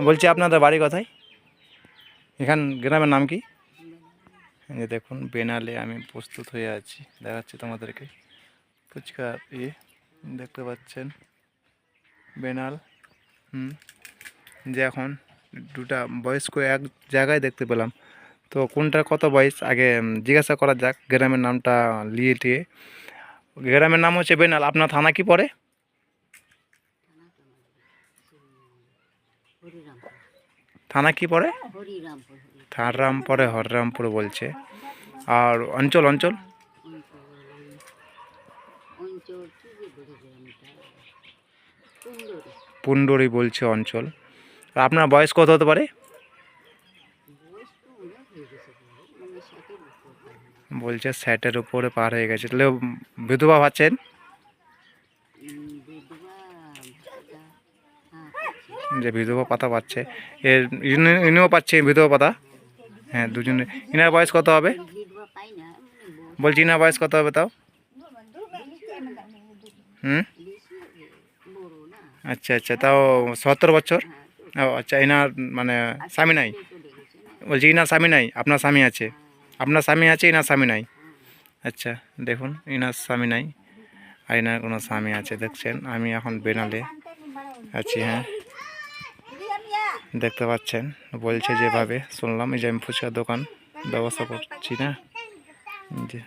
বলছি আপনাদের বাড়ি কোথায়? এখান গ্রামের নাম কি? যে দেখুন বেনালে আমি প্রস্তুত হয়ে আছি, দেখাচ্ছি তোমাদেরকে। ফুচকা দেখতে পাচ্ছেন বেনাল। যে এখন দুটা বয়স্ক এক জায়গায় দেখতে পেলাম, তো কোনটা কত বয়স আগে জিজ্ঞাসা করা যাক। গ্রামের নামটা লিয়ে টিয়ে, গ্রামের নাম হচ্ছে বেনাল। আপনার থানা কি পড়ে? থানা কি পড়ে? থারাম পড়ে, হরিরামপুর বলছে। আর অঞ্চল অঞ্চল পুন্ডরি বলছে অঞ্চল। আপনার বয়স কত হতে পারে? বলছে 60-এর উপরে পার হয়ে গেছে। তাহলে বিধবা পাচ্ছেন? যে বিধবা পাতা পাচ্ছে, এর ইনিও পাচ্ছে বিধবা পাতা। হ্যাঁ, দুজনে। ইনার বয়স কত হবে? বলছি ইনার বয়স কত হবে তাও? আচ্ছা আচ্ছা, তাও 70 বছর। ও আচ্ছা, ইনার মানে স্বামী নাই? বলছি ইনার স্বামী নাই, আপনার স্বামী আছে? আপনার স্বামী আছে, ইনার স্বামী নাই? আচ্ছা, দেখুন ইনার স্বামী নাই আর ইনার কোনো স্বামী আছে। দেখছেন আমি এখন বেনালে আছি। হ্যাঁ, দেখতে পাচ্ছেন। বলছে যেভাবে শুনলাম, এই যে আমি ফুচকার দোকান ব্যবস্থা করছি না, যে